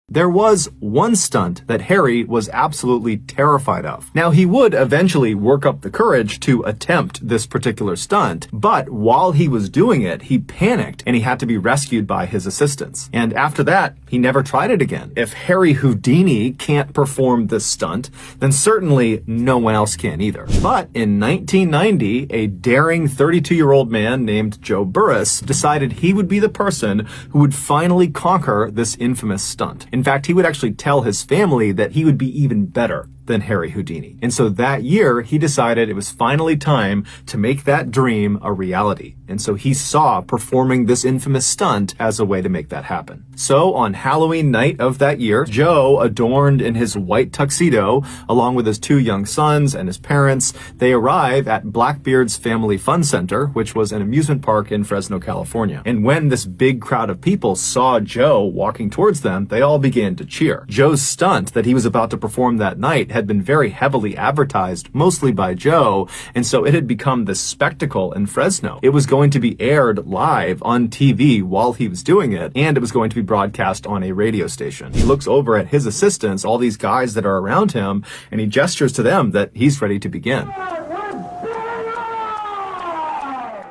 There was one stunt that Harry was absolutely terrified of. Now, he would eventually work up the courage to attempt this particular stunt, but while he was doing it, he panicked and he had to be rescued by his assistants. And after that, he never tried it again. If Harry Houdini can't perform this stunt, then certainly no one else can either. But in 1990, a daring 32-year-old man named Joe Burris decided he would be the person who would finally conquer this infamous stunt. In fact, he would actually tell his family that he would be even better than Harry Houdini. And so that year, he decided it was finally time to make that dream a reality. And so he saw performing this infamous stunt as a way to make that happen. So on Halloween night of that year, Joe, adorned in his white tuxedo, along with his 2 young sons and his parents, they arrive at Blackbeard's Family Fun Center, which was an amusement park in Fresno, California. And when this big crowd of people saw Joe walking towards them, they all began to cheer. Joe's stunt that he was about to perform that night had been very heavily advertised, mostly by Joe, and so it had become this spectacle in Fresno. It was going to be aired live on TV while he was doing it, and it was going to be broadcast on a radio station. He looks over at his assistants, all these guys that are around him, and he gestures to them that he's ready to begin.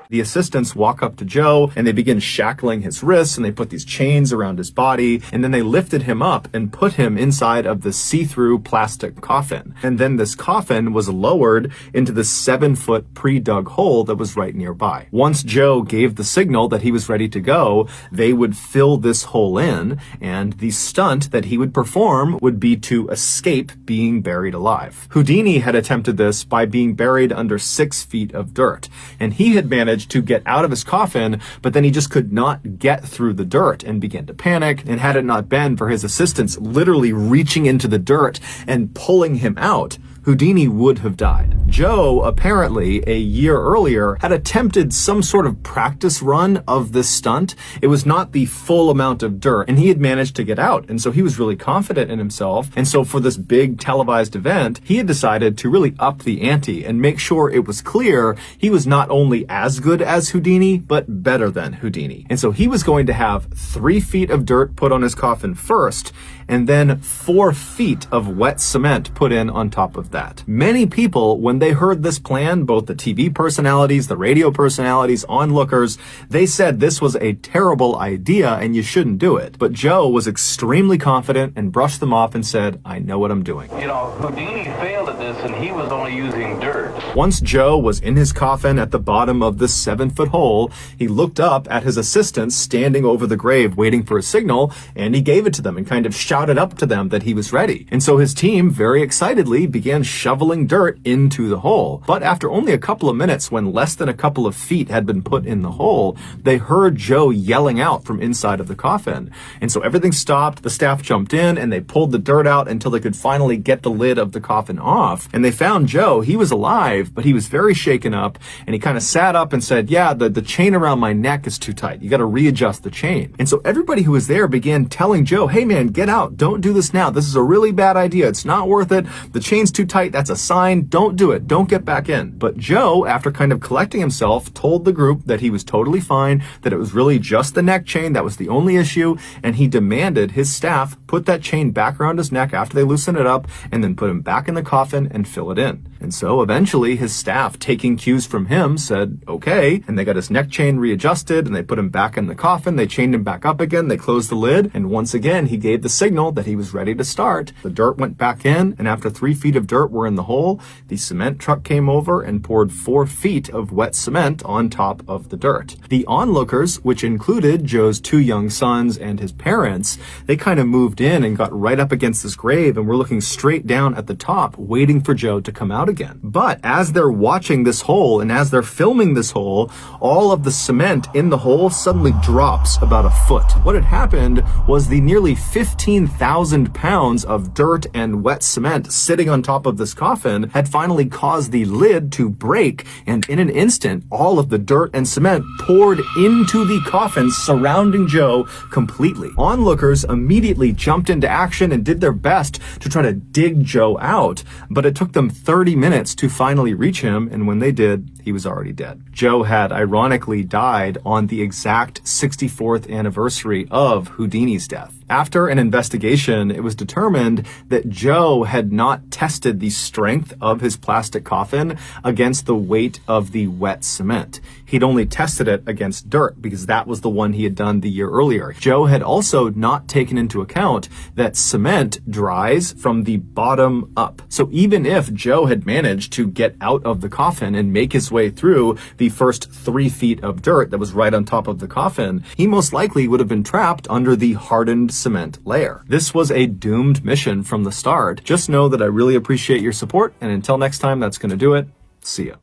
The assistants walk up to Joe and they begin shackling his wrists and they put these chains around his body, and then they lifted him up and put him inside of the see-through plastic coffin. And then this coffin was lowered into the 7-foot pre-dug hole that was right nearby. Once Joe gave the signal that he was ready to go, they would fill this hole in, and the stunt that he would perform would be to escape being buried alive. Houdini had attempted this by being buried under 6 feet of dirt, and he had managed to get out of his coffin, but then he just could not get through the dirt and began to panic. And had it not been for his assistants literally reaching into the dirt and pulling him out, Houdini would have died. Joe, apparently, a year earlier, had attempted some sort of practice run of this stunt. It was not the full amount of dirt, and he had managed to get out. And so he was really confident in himself. And so for this big televised event, he had decided to really up the ante and make sure it was clear he was not only as good as Houdini, but better than Houdini. And so he was going to have 3 feet of dirt put on his coffin first, and then 4 feet of wet cement put in on top of that. Many people, when they heard this plan, both the TV personalities, the radio personalities, onlookers, they said this was a terrible idea and you shouldn't do it. But Joe was extremely confident and brushed them off and said, "I know what I'm doing." You know, Houdini failed at this and he was only using dirt. Once Joe was in his coffin at the bottom of the 7-foot hole, he looked up at his assistants standing over the grave waiting for a signal, and he gave it to them and kind of shouted up to them that he was ready. And so his team very excitedly began shoveling dirt into the hole. But after only a couple of minutes, when less than a couple of feet had been put in the hole, they heard Joe yelling out from inside of the coffin. And so everything stopped, the staff jumped in, and they pulled the dirt out until they could finally get the lid of the coffin off. And they found Joe. He was alive, but he was very shaken up, and he kind of sat up and said, "Yeah, the chain around my neck is too tight. You got to readjust the chain." And so everybody who was there began telling Joe, "Hey man, get out. Don't do this now. This is a really bad idea. It's not worth it. The chain's too tight. That's a sign. Don't do it. Don't get back in." But Joe, after kind of collecting himself, told the group that he was totally fine, that it was really just the neck chain that was the only issue, and he demanded his staff put that chain back around his neck after they loosened it up, and then put him back in the coffin and fill it in. And so eventually his staff, taking cues from him, said, "Okay," and they got his neck chain readjusted, and they put him back in the coffin, they chained him back up again, they closed the lid, and once again he gave the signal that he was ready to start. The dirt went back in, and after 3 feet of dirt were in the hole, the cement truck came over and poured 4 feet of wet cement on top of the dirt. The onlookers, which included Joe's 2 young sons and his parents, they kind of moved in and got right up against this grave and were looking straight down at the top, waiting for Joe to come out again. But as they're watching this hole and as they're filming this hole, all of the cement in the hole suddenly drops about a foot. What had happened was the nearly 15,000 pounds of dirt and wet cement sitting on top of this coffin had finally caused the lid to break, and in an instant, all of the dirt and cement poured into the coffin, surrounding Joe completely. Onlookers immediately jumped into action and did their best to try to dig Joe out, but it took them 30 minutes to finally reach him, and when they did, he was already dead. Joe had ironically died on the exact 64th anniversary of Houdini's death. After an investigation, it was determined that Joe had not tested the strength of his plastic coffin against the weight of the wet cement. He'd only tested it against dirt because that was the one he had done the year earlier. Joe had also not taken into account that cement dries from the bottom up. So even if Joe had managed to get out of the coffin and make his way through the first 3 feet of dirt that was right on top of the coffin, he most likely would have been trapped under the hardened cement layer. This was a doomed mission from the start. Just know that I really appreciate your support, and until next time, that's going to do it. See ya.